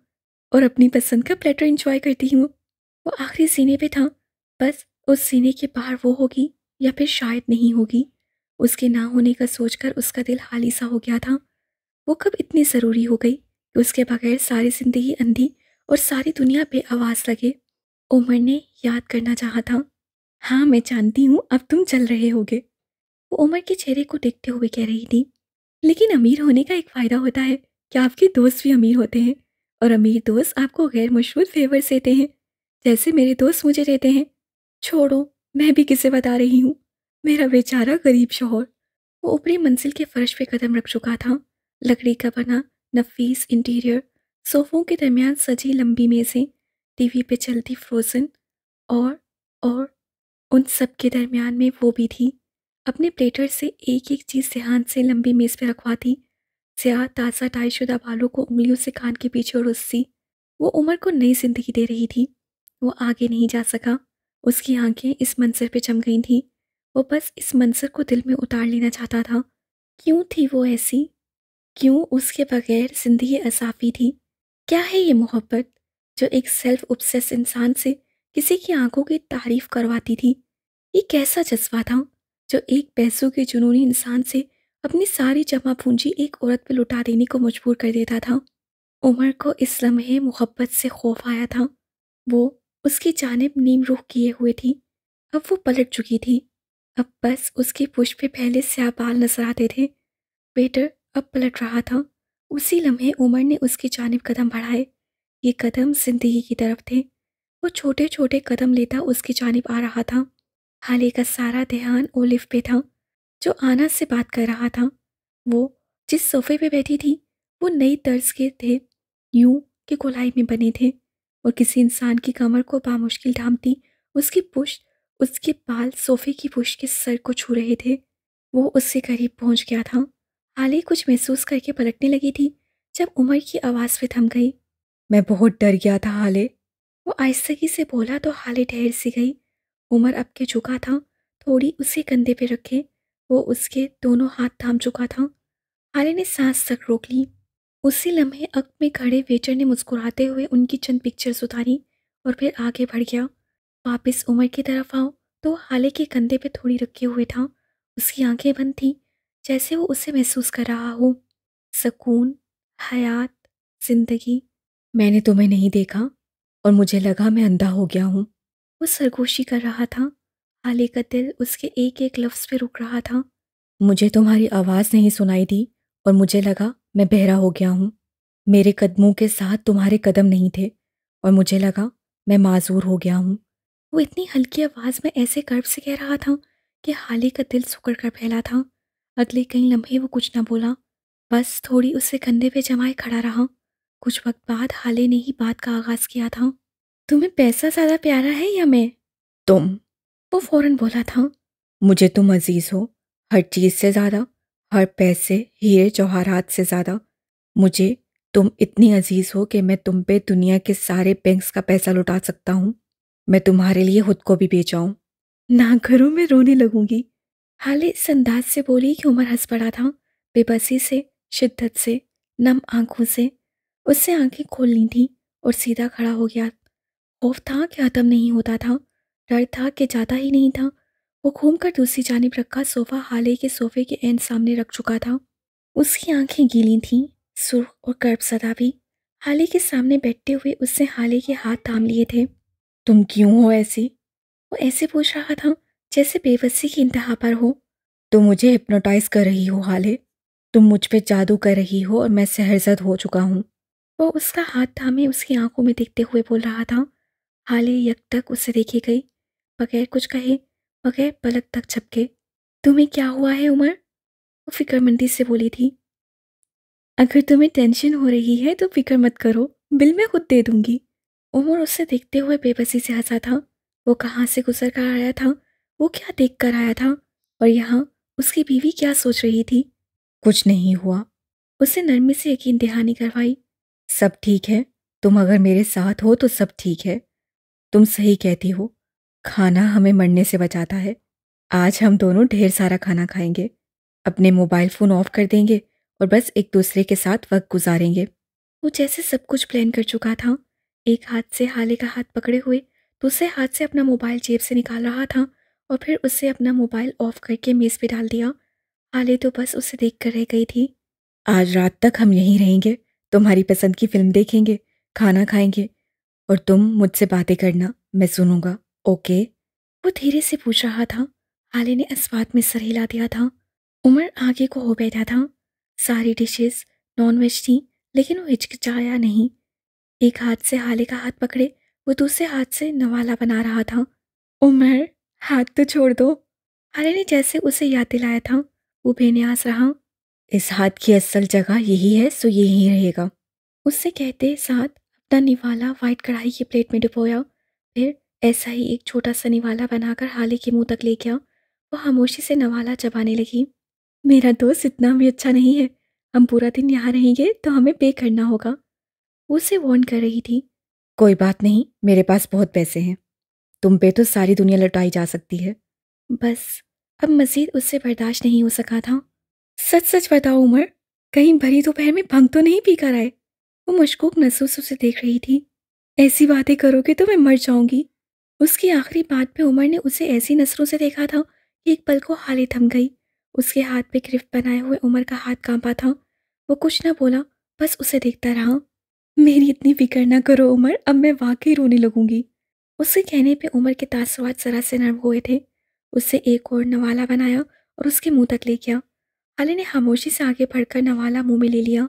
और अपनी पसंद का प्लेटर एंजॉय करती हूँ। वो आखिरी सीने पे था। बस उस सीने के बाहर वो होगी या फिर शायद नहीं होगी। उसके ना होने का सोचकर उसका दिल खाली सा हो गया था। वो कब इतनी ज़रूरी हो गई कि उसके बगैर सारी ज़िंदगी अंधी और सारी दुनिया पे आवाज़ लगे। उमर ने याद करना चाहा था। हाँ, मैं जानती हूँ अब तुम चल रहे होगे, वो उमर के चेहरे को देखते हुए कह रही थी। लेकिन अमीर होने का एक फ़ायदा होता है कि आपके दोस्त भी अमीर होते हैं और अमीर दोस्त आपको गैर मशरूत फेवर्स देते हैं, जैसे मेरे दोस्त मुझे देते हैं। छोड़ो, मैं भी किसे बता रही हूँ। मेरा बेचारा गरीब शौहर। वो ऊपरी मंजिल के फर्श पे कदम रख चुका था। लकड़ी का बना नफीस इंटीरियर, सोफों के दरमियान सजी लंबी मेज़ें, ٹی وی پہ چلتی فروزن، اور ان سب کے درمیان میں وہ بھی تھی، اپنے پلیٹر سے ایک ایک چیز دھیان سے لمبی میز پہ رکھواتی، سیاہ تازہ ڈائی شدہ بالوں کو انگلیوں سے کان کے پیچھے اڑستی۔ وہ عمر کو نئی زندگی دے رہی تھی۔ وہ آگے نہیں جا سکا، اس کی آنکھیں اس منظر پہ چم گئی تھیں۔ وہ بس اس منظر کو دل میں اتار لینا چاہتا تھا۔ کیوں تھی وہ ایسی؟ کیوں اس کے بغیر زندگی اضافی تھی؟ کیا ہے یہ محبت جو ایک سیلف اوبسیس انسان سے کسی کی آنکھوں کی تعریف کرواتی تھی؟ یہ کیسا جذبہ تھا جو ایک پیسوں کے جنونی انسان سے اپنی ساری جمع پونجی ایک عورت پہ لٹا دینے کو مجبور کر دیتا تھا؟ عمر کو اس لمحے محبت سے خوف آیا تھا۔ وہ اس کی جانب نیم رخ کیے ہوئے تھی۔ اب وہ پلٹ چکی تھی۔ اب بس اس کی پشت پہ پہلے سیاہ بال نظر آتے تھے۔ پیٹر اب پلٹ رہا تھا۔ اسی لمحے عمر نے اس کی جانب قدم بڑھائے۔ یہ قدم زندگی کی طرف تھے۔ وہ چھوٹے چھوٹے قدم لیتا اس کی جانب آ رہا تھا۔ حالے کا سارا دھیان اولف پہ تھا جو آنا سے بات کر رہا تھا۔ وہ جس صوفے پہ بیٹھی تھی وہ نئی طرز کے تھے، یوں کہ گولائی میں بنے تھے، اور کسی انسان کی کمر کو بامشکل ڈھانپتی اس کی پشت، اس کے بال صوفے کی پشت کے سر کو چھو رہے تھے۔ وہ اس سے قریب پہنچ گیا تھا۔ حالے کچھ محسوس کر کے پلٹنے لگی تھی جب عمر کی آواز پہ تھم گئی۔ میں بہت ڈر گیا تھا حالے۔ وہ آہستگی سے بولا تو حالے ٹھہر سی گئی۔ عمر اب کے جھکا تھا، تھوڑی اسے کندھے پہ رکھے وہ اس کے دونوں ہاتھ تھام چکا تھا۔ حالے نے سانس تک روک لی۔ اسی لمحے عقب میں کھڑے ویٹر نے مسکراتے ہوئے ان کی چند پکچرز اتاری اور پھر آگے بڑھ گیا۔ واپس عمر کی طرف آؤ تو حالے کے کندھے پہ تھوڑی رکھے ہوئے تھا۔ اس کی آنکھیں بند تھیں جیسے وہ اسے محسوس کر رہا ہو۔ سکون، حیات، زندگی۔ میں نے تمہیں نہیں دیکھا اور مجھے لگا میں اندھا ہو گیا ہوں۔ وہ سرگوشی کر رہا تھا۔ حالے کا دل اس کے ایک ایک لفظ پہ رک رہا تھا۔ مجھے تمہاری آواز نہیں سنائی دی اور مجھے لگا میں بہرا ہو گیا ہوں۔ میرے قدموں کے ساتھ تمہارے قدم نہیں تھے اور مجھے لگا میں معذور ہو گیا ہوں۔ وہ اتنی ہلکی آواز میں ایسے کرب سے کہہ رہا تھا کہ حالے کا دل سکڑ کر پھیلا تھا۔ اگلے کئی لمحے وہ کچھ نہ بولا، بس تھوڑی اس سے کندھے پہ جمائے کھڑا رہا۔ کچھ وقت بعد حالے نے ہی بات کا آغاز کیا تھا۔ تمہیں پیسہ زیادہ پیارا ہے یا میں؟ تم۔ وہ فوراً بولا تھا۔ مجھے تم عزیز ہو، ہر چیز سے زیادہ، ہر پیسے، ہیرے جواہرات سے زیادہ۔ مجھے تم اتنی عزیز ہو کہ میں تم پہ دنیا کے سارے بینکس کا پیسہ لٹا سکتا ہوں۔ میں تمہارے لیے خود کو بھی بیچاؤں۔ نہ کرو، میں رونے لگوں گی۔ حالے اس انداز سے بولی کہ عمر ہنس پڑا تھا، بے بسی سے، شدت سے، نم آنکھوں سے۔ اس سے آنکھیں کھولنی تھیں اور سیدھا کھڑا ہو گیا۔ خوف تھا کہ ختم نہیں ہوتا تھا، ڈر تھا کہ جاتا ہی نہیں تھا۔ وہ گھوم کر دوسری جانب رکھا صوفہ حالے کے صوفے کے عین سامنے رکھ چکا تھا۔ اس کی آنکھیں گیلی تھیں، سرخ اور کرب زدہ بھی۔ حالے کے سامنے بیٹھتے ہوئے اس نے حالے کے ہاتھ تھام لیے تھے۔ تم کیوں ہو ایسی؟ وہ ایسے پوچھ رہا تھا جیسے بے بسی کی انتہا پر ہو۔ تم مجھے ہپنوٹائز کر رہی ہو حالے۔ تم مجھ پہ جادو کر رہی ہو اور میں سحرزد ہو چکا ہوں۔ وہ اس کا ہاتھ تھامے اس کی آنکھوں میں دیکھتے ہوئے بول رہا تھا۔ حالے یک تک اسے دیکھے گئی، بغیر کچھ کہے، بغیر پلک تک جھپکے۔ تمہیں کیا ہوا ہے عمر؟ وہ فکر مندی سے بولی تھی۔ اگر تمہیں ٹینشن ہو رہی ہے تو فکر مت کرو، بل میں خود دے دوں گی۔ عمر اسے دیکھتے ہوئے بے بسی سے ہنسا تھا۔ وہ کہاں سے گزر کر آیا تھا، وہ کیا دیکھ کر آیا تھا، اور یہاں اس کی بیوی کیا سوچ رہی تھی؟ کچھ نہیں ہوا۔ اسے نرمی سے یقین دہانی کروائی۔ سب ٹھیک ہے، تم اگر میرے ساتھ ہو تو سب ٹھیک ہے۔ تم صحیح کہتی ہو، کھانا ہمیں مرنے سے بچاتا ہے۔ آج ہم دونوں ڈھیر سارا کھانا کھائیں گے، اپنے موبائل فون آف کر دیں گے اور بس ایک دوسرے کے ساتھ وقت گزاریں گے۔ وہ جیسے سب کچھ پلان کر چکا تھا۔ ایک ہاتھ سے حالے کا ہاتھ پکڑے ہوئے دوسرے ہاتھ سے اپنا موبائل جیب سے نکال رہا تھا اور پھر اسے اپنا موبائل آف کر کے میز پہ ڈال دیا۔ حالے تو بس اسے دیکھ کر رہ گئی تھی۔ آج رات تک ہم یہیں رہیں گے، تمہاری پسند کی فلم دیکھیں گے، کھانا کھائیں گے اور تم مجھ سے باتیں کرنا، میں سنوں گا، اوکے؟ وہ دھیرے سے پوچھ رہا تھا۔ حالے نے اس بات میں سر ہلا دیا تھا۔ عمر آگے کو ہو بیٹھا تھا۔ ساری ڈشز نان ویج تھیں لیکن وہ ہچکچایا نہیں۔ ایک ہاتھ سے حالے کا ہاتھ پکڑے وہ دوسرے ہاتھ سے نوالا بنا رہا تھا۔ عمر، ہاتھ تو چھوڑ دو۔ حالے نے جیسے اسے یاد دلایا تھا۔ وہ بے نیاز رہا۔ اس ہاتھ کی اصل جگہ یہی ہے، سو یہی رہے گا۔ اس سے کہتے ساتھ अपना निवाला वाइट कढ़ाई की प्लेट में डुबोया, फिर ऐसा ही एक छोटा सा निवाला बनाकर हाले के मुंह तक ले गया। वो खामोशी से नवाला चबाने लगी। मेरा दोस्त इतना भी अच्छा नहीं है, हम पूरा दिन यहाँ रहेंगे तो हमें पे करना होगा, वो उसे वार्न कर रही थी। कोई बात नहीं, मेरे पास बहुत पैसे हैं, तुम पे तो सारी दुनिया लुटाई जा सकती है। बस अब मजीद उससे बर्दाश्त नहीं हो सका था। सच सच बताओ उमर, कहीं भरी दोपहर में भंग तो नहीं पी कर आए? वो मशकूक नजरों से उसे देख रही थी। ऐसी बातें करोगे तो मैं मर जाऊंगी। उसकी आखिरी बात पे उमर ने उसे ऐसी नजरों से देखा था कि एक पल को हाले थम गई। उसके हाथ पे गिरफ्त बनाए हुए उमर का हाथ कांपा था। वो कुछ ना बोला, बस उसे देखता रहा। मेरी इतनी फिक्र ना करो उमर, अब मैं वाकई रोने लगूंगी। उसके कहने पे उमर के तासुरात जरा से नर्म हुए थे। उससे एक और नवाला बनाया और उसके मुंह तक ले गया। हाले ने खामोशी से आगे बढ़कर नवाला मुंह में ले लिया।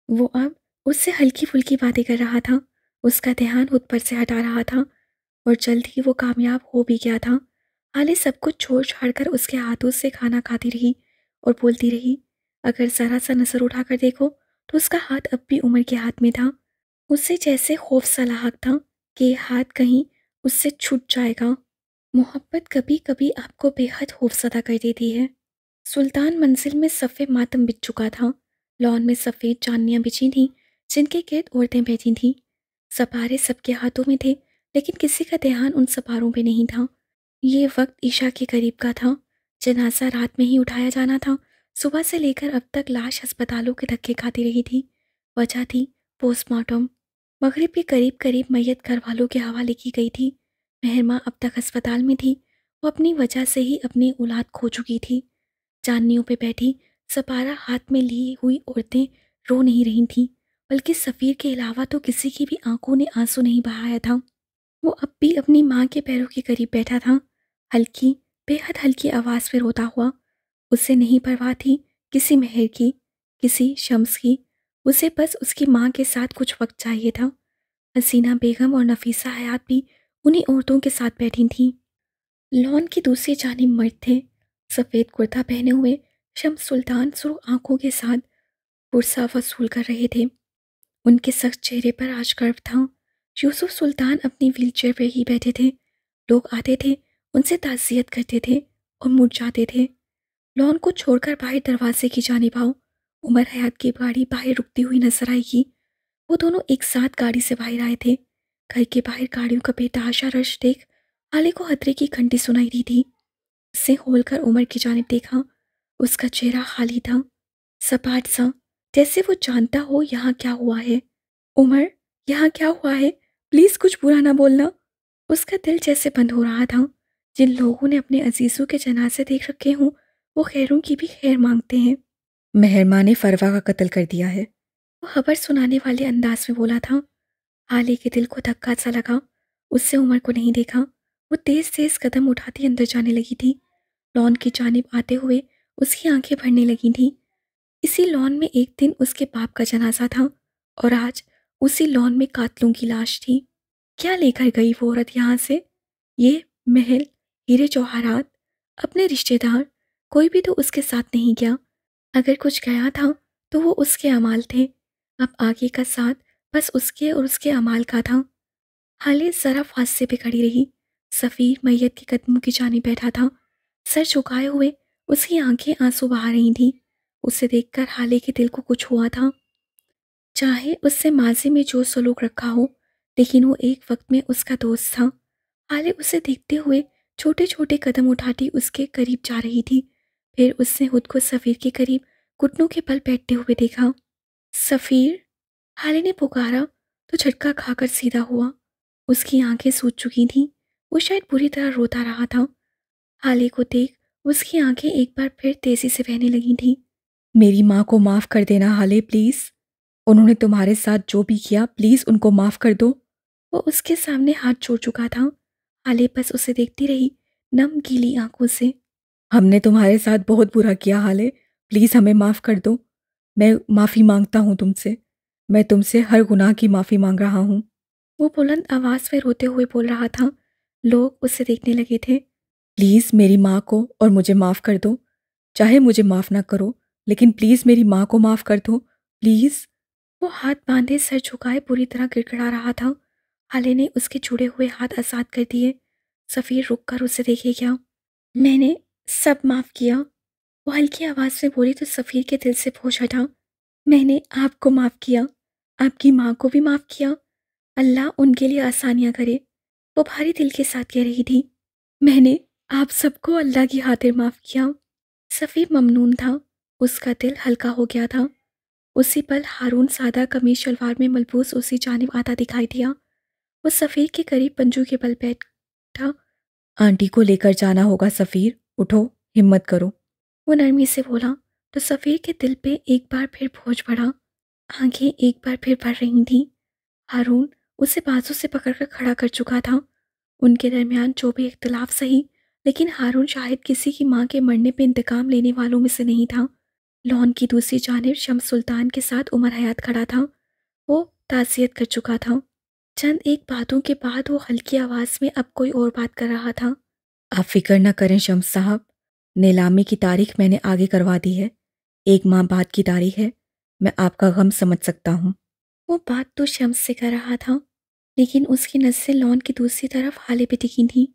वो अब उससे हल्की फुल्की बातें कर रहा था। उसका ध्यान खुद पर से हटा रहा था और जल्द ही वो कामयाब हो भी गया था। हाले सब कुछ छोड़ छाड़ कर उसके हाथों से खाना खाती रही और बोलती रही। अगर जरा सा नजर उठाकर देखो तो उसका हाथ अब भी उमर के हाथ में था। उससे जैसे खौफ सा लाहक था कि ये हाथ कहीं उससे छूट जाएगा। मोहब्बत कभी कभी आपको बेहद खौफजदा कर देती है। सुल्तान मंजिल में सफ़ेद मातम बिछ चुका था। लॉन में सफ़ेद चांदनियाँ बिछी थीं, जिनके गिर्द औरतें बैठी थीं। सपारे सबके हाथों में थे, लेकिन किसी का ध्यान उन सपारों पे नहीं था। ये वक्त ईशा के करीब का था। जनाजा रात में ही उठाया जाना था। सुबह से लेकर अब तक लाश अस्पतालों के धक्के खाती रही थी। वजह थी पोस्टमार्टम। मगरिब के करीब करीब मैयत घर वालों के हवाले की गई थी। मेहरमा अब तक अस्पताल में थी। वो अपनी वजह से ही अपनी औलाद खो चुकी थी। चांदनियों पे बैठी सपारा हाथ में ली हुई औरतें रो नहीं रही थीं, बल्कि सफ़ीर के अलावा तो किसी की भी आंखों ने आंसू नहीं बहाया था। वो अब भी अपनी माँ के पैरों के करीब बैठा था, हल्की, बेहद हल्की आवाज़ में रोता हुआ। उसे नहीं परवाह थी किसी मेहर की, किसी शम्स की। उसे बस उसकी माँ के साथ कुछ वक्त चाहिए था। हसीना बेगम और नफीसा हयात भी उन्हीं औरतों के साथ बैठी थीं। लॉन की दूसरी जानिब मर्द थे। सफ़ेद कुर्ता पहने हुए शम्स सुल्तान सुर्ख आंखों के साथ पुरसा वसूल कर रहे थे। उनके सख्त चेहरे पर आज गर्व था। यूसुफ सुल्तान अपनी व्हीलचेयर पर ही बैठे थे। लोग आते थे, उनसे ताज़ियत करते थे और मुड़ जाते थे। लॉन को छोड़कर बाहर दरवाजे की जानिब आओ। उमर हयात की गाड़ी बाहर रुकती हुई नजर आएगी। वो दोनों एक साथ गाड़ी से बाहर आए थे। घर के बाहर गाड़ियों का बेतहाशा रश देख हाले को खतरे की घंटी सुनाई दी थी। उससे खोलकर उमर की जानिब देखा। उसका चेहरा खाली था, सपाट सा, जैसे वो जानता हो यहाँ क्या हुआ है। उमर, यहाँ क्या हुआ है? प्लीज़ कुछ बुरा ना बोलना। उसका दिल जैसे बंद हो रहा था। जिन लोगों ने अपने अजीज़ों के जनाजे देख रखे हों, वो खैरों की भी खैर मांगते हैं। मेहरमा ने फरवा का कत्ल कर दिया है। वो खबर सुनाने वाले अंदाज में बोला था। हाले के दिल को धक्का सा लगा। उससे उमर को नहीं देखा। वो तेज तेज कदम उठाती अंदर जाने लगी थी। लॉन की जानिब आते हुए उसकी आंखें भरने लगी थीं। इसी लॉन में एक दिन उसके बाप का जनाजा था और आज उसी लॉन में कातलों की लाश थी। क्या लेकर गई वो औरत यहाँ से? ये महल, हीरे जवाहरात, अपने रिश्तेदार, कोई भी तो उसके साथ नहीं गया। अगर कुछ गया था तो वो उसके अमाल थे। अब आगे का साथ बस उसके और उसके अमाल का था। हाले जरा फांसे पे खड़ी रही। सफ़ीर मैयत के कदमों की जाने बैठा था, सर झुकाए हुए। उसकी आंखें आंसू बहा रही थीं। उसे देखकर हाले के दिल को कुछ हुआ था। चाहे उससे माजी में जो सलूक रखा हो, लेकिन वो एक वक्त में उसका दोस्त था। हाले उसे देखते हुए छोटे छोटे कदम उठाती उसके करीब जा रही थी। फिर उसने खुद को सफ़ीर के करीब घुटनों के बल बैठते हुए देखा। सफ़ीर, हाले ने पुकारा तो झटका खाकर सीधा हुआ। उसकी आंखें सूज चुकी थीं। वो शायद बुरी तरह रोता रहा था। हाले को देख उसकी आंखें एक बार फिर तेजी से बहने लगी थीं। मेरी माँ को माफ़ कर देना हाले, प्लीज़। उन्होंने तुम्हारे साथ जो भी किया, प्लीज़ उनको माफ़ कर दो। वो उसके सामने हाथ जोड़ चुका था। हाले बस उसे देखती रही, नम गीली आंखों से। हमने तुम्हारे साथ बहुत बुरा किया हाले, प्लीज़ हमें माफ़ कर दो। मैं माफ़ी मांगता हूँ तुमसे। मैं तुमसे हर गुनाह की माफ़ी मांग रहा हूँ। वो बुलंद आवाज़ में रोते हुए बोल रहा था। लोग उसे देखने लगे थे। प्लीज़ मेरी माँ को और मुझे माफ़ कर दो। चाहे मुझे माफ़ ना करो, लेकिन प्लीज़ मेरी माँ को माफ़ कर दो, प्लीज़। وہ ہاتھ باندھے سر جھکائے بری طرح گڑگڑا رہا تھا۔ حالے نے اس کے جڑے ہوئے ہاتھ آزاد کر دیے۔ سفیر رک کر اسے دیکھے گیا۔ میں نے سب معاف کیا، وہ ہلکی آواز میں بولی تو سفیر کے دل سے بوجھ ہٹا۔ میں نے آپ کو معاف کیا، آپ کی ماں کو بھی معاف کیا، اللہ ان کے لیے آسانیاں کرے، وہ بھاری دل کے ساتھ کہہ رہی تھی۔ میں نے آپ سب کو اللہ کی خاطر معاف کیا۔ سفیر ممنون تھا، اس کا دل ہلکا ہو گیا تھا۔ اسی پل ہارون سادہ قمیص شلوار میں ملبوس اسی جانب آتا دکھائی دیا۔ وہ سفیر کے قریب پنجو کے بل بیٹھا۔ آنٹی کو لے کر جانا ہوگا سفیر، اٹھو، ہمت کرو۔ وہ نرمی سے بولا تو سفیر کے دل پہ ایک بار پھر بوجھ پڑا۔ آنکھیں ایک بار پھر بھر رہی تھیں۔ ہارون اسے بازو سے پکڑ کر کھڑا کر چکا تھا۔ ان کے درمیان جو بھی اختلاف سہی، لیکن ہارون شاید کسی کی ماں کے مرنے پہ انتقام لینے والوں میں سے نہیں تھا۔ لان کی دوسری جانب شمس سلطان کے ساتھ عمر حیات کھڑا تھا۔ وہ تعزیت کر چکا تھا۔ چند ایک باتوں کے بعد وہ ہلکی آواز میں اب کوئی اور بات کر رہا تھا۔ آپ فکر نہ کریں شمس صاحب، نیلامی کی تاریخ میں نے آگے کروا دی ہے، 1 ماہ بعد کی تاریخ ہے، میں آپ کا غم سمجھ سکتا ہوں۔ وہ بات تو شمس سے کر رہا تھا، لیکن اس کی نظریں لان کی دوسری طرف حالے پہ ٹکی تھیں۔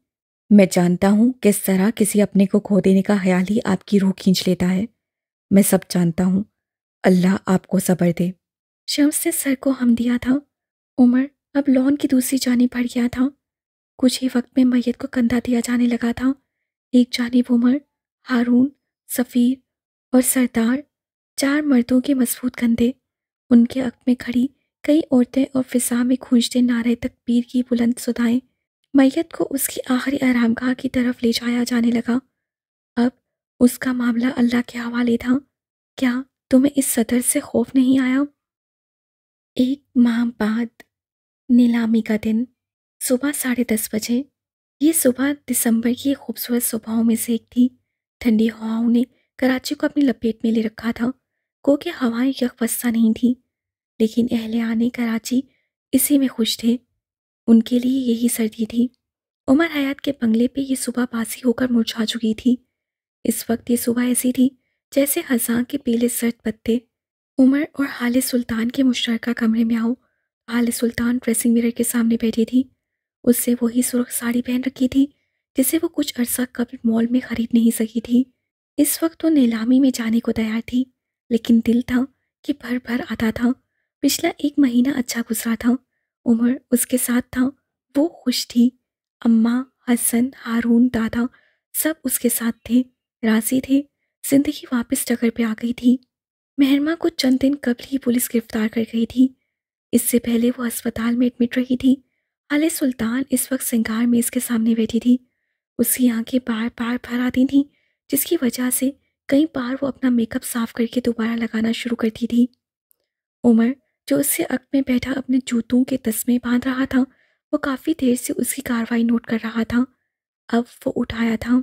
میں جانتا ہوں کس طرح کسی اپنے کو کھو دینے کا خیال ہی آپ کی روح کھینچ لیتا ہے، میں سب جانتا ہوں، اللہ آپ کو صبر دے۔ شمس نے سر کو ہم دیا تھا۔ عمر اب لان کی دوسری جانب بڑھ گیا تھا۔ کچھ ہی وقت میں میت کو کندھا دیا جانے لگا تھا۔ ایک جانب عمر، ہارون، سفیر اور سردار، 4 مردوں کے مضبوط کندھے، ان کے عقب میں کھڑی کئی عورتیں اور فضا میں گونجتے نعرے تکبیر کی بلند صدائیں۔ میت کو اس کی آخری آرامگاہ کی طرف لے جایا جانے لگا۔ اب اس کا معاملہ اللہ کے حوالے تھا۔ کیا تمہیں اس صدر سے خوف نہیں آیا؟ 1 ماہ بعد، نیلامی کا دن، صبح 10:30 بجے۔ یہ صبح دسمبر کی خوبصورت صبحوں میں سے ایک تھی۔ ٹھنڈی ہواؤں نے کراچی کو اپنی لپیٹ میں لے رکھا تھا، گو کہ ہوائیں یک بستہ نہیں تھیں، لیکن اہلِ کراچی اسی میں خوش تھے۔ ان کے لیے یہی سردی تھی۔ عمر حیات کے بنگلے پہ یہ صبح باسی ہو کر مرجھا چکی تھی۔ اس وقت یہ صبح ایسی تھی جیسے خزاں کے پیلے سرد پتے۔ عمر اور حال سلطان کے مشترکہ کمرے میں آؤ۔ حال سلطان ڈریسنگ میرر کے سامنے بیٹھی تھی۔ اس سے وہی سرخ ساڑی پہن رکھی تھی جسے وہ کچھ عرصہ قبل مال میں خرید نہیں سکی تھی۔ اس وقت وہ نیلامی میں جانے کو تیار تھی، لیکن دل تھا کہ بھر بھر آتا تھا۔ پچھلا 1 مہینہ اچھا گزرا تھا۔ عمر اس کے ساتھ تھا، وہ خوش تھی۔ اماں، حسن، ہارون، دادا سب اس کے ساتھ تھے، راضی تھے۔ زندگی واپس ڈگر پہ آ گئی تھی۔ مہرماں کو چند دن قبل ہی پولیس گرفتار کر گئی تھی۔ اس سے پہلے وہ ہسپتال میں ایڈمٹ رہی تھی۔ حال سلطان اس وقت سنگار میز کے سامنے بیٹھی تھی۔ اس کی آنکھیں بار بار بھر آتی تھیں، جس کی وجہ سے کئی بار وہ اپنا میک اپ صاف کر کے دوبارہ لگانا شروع کرتی تھی۔ عمر جو اس سے عقب میں بیٹھا اپنے جوتوں کے تسمے باندھ رہا تھا، وہ کافی دیر سے اس کی کارروائی نوٹ کر رہا تھا۔ اب وہ اٹھایا تھا۔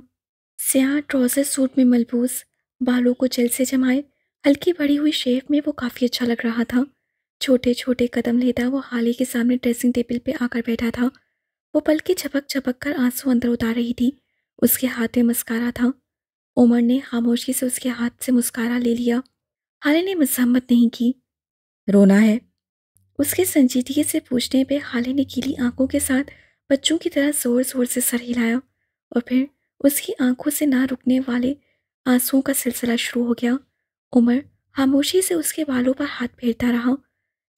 سیاہ ٹراؤزر سوٹ میں ملبوس، بالوں کو جل سے جمائے، ہلکی بڑی ہوئی شیف میں وہ کافی اچھا لگ رہا تھا۔ چھوٹے چھوٹے قدم لیتا وہ حالے کے سامنے ڈریسنگ ٹیبل پہ آ کر بیٹھا تھا۔ وہ پلکیں جھپک جھپک کر آنسو اندر اتار رہی تھی۔ اس کے ہاتھ میں مسکارا تھا۔ عمر نے خاموشی سے اس کے ہاتھ سے مسکارا لے لیا۔ حالے نے مذمت نہیں کی۔ رونا ہے؟ اس کے سنجیدگی سے پوچھنے پہ حالے نے گیلی آنکھوں کے ساتھ بچوں کی طرح زور زور سے سر ہلایا، اور پھر اس کی آنکھوں سے نہ رکنے والے آنسوؤں کا سلسلہ شروع ہو گیا۔ عمر خاموشی سے اس کے بالوں پر ہاتھ پھیرتا رہا،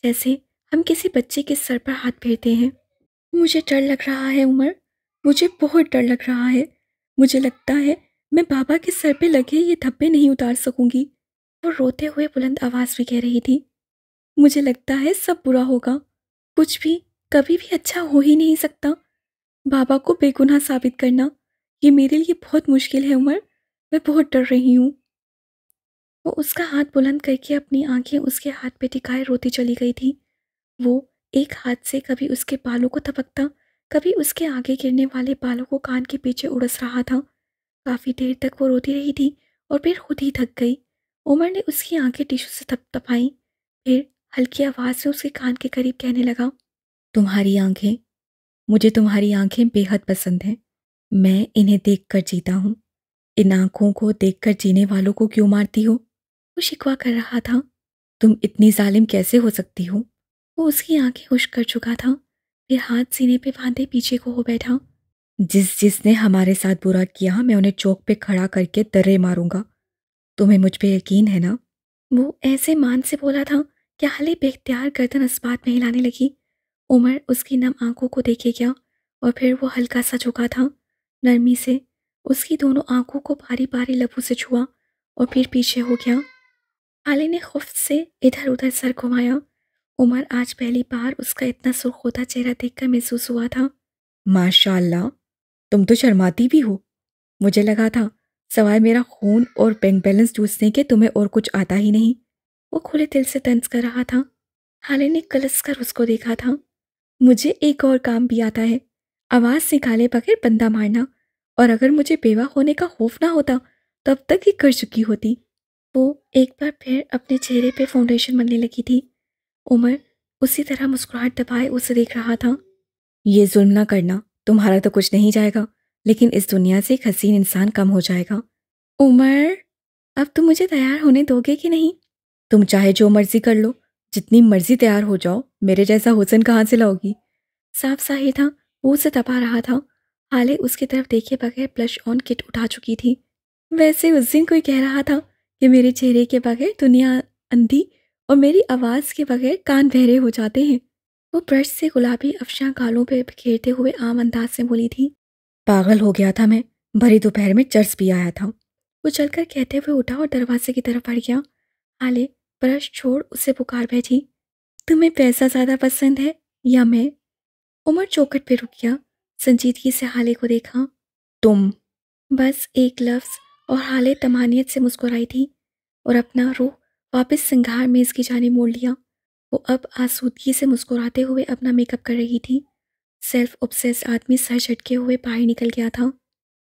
جیسے ہم کسی بچے کے سر پر ہاتھ پھیرتے ہیں۔ مجھے ڈر لگ رہا ہے عمر، مجھے بہت ڈر لگ رہا ہے۔ مجھے لگتا ہے میں بابا کے سر پہ لگے یہ دھبے نہیں اتار سکوں گی، وہ روتے ہوئے بلند آواز میں کہہ رہی تھی۔ مجھے لگتا ہے سب برا ہوگا، کچھ بھی کبھی بھی اچھا ہو ہی نہیں سکتا۔ بابا کو بے گناہ ثابت کرنا یہ میرے لیے بہت مشکل ہے عمر، میں بہت ڈر رہی ہوں۔ وہ اس کا ہاتھ بلند کر کے اپنی آنکھیں اس کے ہاتھ پہ ٹکائے روتی چلی گئی تھی۔ وہ ایک ہاتھ سے کبھی اس کے بالوں کو تھپکتا، کبھی اس کے آگے گرنے والے بالوں کو کان کے پیچھے اڑس رہا تھا۔ کافی دیر تک وہ روتی رہی تھی اور پھر خود ہی تھک گئی۔ عمر نے اس کی آنکھیں ٹیشو سے تھپ تھپائیں، پھر ہلکی آواز میں اس کے کان کے قریب کہنے لگا، تمہاری آنکھیں، مجھے تمہاری آنکھیں بے حد پسند ہیں، میں انہیں دیکھ کر جیتا ہوں، ان آنکھوں کو دیکھ کر جینے والوں کو کیوں مارتی ہو؟ وہ شکوہ کر رہا تھا۔ تم اتنی ظالم کیسے ہو سکتی ہو؟ وہ اس کی آنکھیں خشک کر چکا تھا، پھر ہاتھ سینے پہ باندھے پیچھے کو ہو بیٹھا۔ جس نے ہمارے ساتھ برا کیا میں انہیں چوک پہ کھڑا کر کے درے ماروں گا۔ تمہیں مجھ پہ یقین ہے نا؟ وہ ایسے مان سے بولا تھا کہ ہالے بے اختیار گردن اسبات میں ہلانے لگی۔ عمر اس کی نم آنکھوں کو دیکھے گیا اور پھر وہ ہلکا سا جھکا تھا، نرمی سے اس کی دونوں آنکھوں کو باری باری لبوں سے چھوا اور پھر پیچھے ہو گیا۔ ہالے نے خفت سے ادھر ادھر سر گھمایا۔ عمر آج پہلی بار اس کا اتنا سرخ ہوتا چہرہ دیکھ کر محسوس ہوا تھا۔ ماشاء اللہ، تم تو شرماتی بھی ہو۔ مجھے لگا تھا سوائے میرا خون اور بینک بیلنس چوسنے کے تمہیں اور کچھ آتا ہی نہیں۔ وہ کھلے دل سے طنز کر رہا تھا۔ ہالے نے کلس کر اس کو دیکھا تھا۔ مجھے ایک اور کام بھی آتا ہے، آواز نکالے بغیر بندہ مارنا، اور اگر مجھے بیوہ ہونے کا خوف نہ ہوتا تو اب تک ہی کر چکی ہوتی۔ وہ ایک بار پھر اپنے چہرے پہ فاؤنڈیشن ملنے لگی تھی۔ عمر اسی طرح مسکراہٹ دبائے اسے دیکھ رہا تھا۔ یہ ظلم نہ کرنا، تمہارا تو کچھ نہیں جائے گا، لیکن اس دنیا سے ایک حسین انسان کم ہو جائے گا۔ عمر اب تم مجھے تیار ہونے دو گے کہ نہیں؟ تم چاہے جو مرضی کر لو، جتنی مرضی تیار ہو جاؤ، میرے جیسا حسن کہاں سے لاؤ گی؟ صاف ظاہر تھا وہ اسے دبا رہا تھا۔ حالے اس کی طرف دیکھے بغیر بلش آن کٹ اٹھا چکی تھی۔ ویسے اس دن کوئی کہہ رہا تھا کہ میرے چہرے کے بغیر دنیا اندھی اور میری آواز کے بغیر کان بہرے ہو جاتے ہیں۔ وہ برش سے گلابی افشاں گالوں پہ بکھیرتے ہوئے عام انداز سے بولی تھی۔ پاگل ہو گیا تھا میں، بھری دوپہر میں چرس بھی آیا تھا۔ وہ چل کر کہتے ہوئے اٹھا اور دروازے کی طرف بڑھ گیا۔ حالے برش چھوڑ اسے پکار بیٹھی۔ تمہیں پیسہ زیادہ پسند ہے یا میں؟ عمر چوکھٹ پہ رک گیا، سنجیدگی سے حالے کو دیکھا۔ تم۔ بس ایک لفظ، اور حالے تمانیت سے مسکرائی تھی اور اپنا رخ واپس سنگھار میز کی جانب موڑ لیا۔ وہ اب آسودگی سے مسکراتے ہوئے اپنا میک اپ کر رہی تھی۔ سیلف اوبسیس آدمی سر جھٹکے ہوئے باہر نکل گیا تھا۔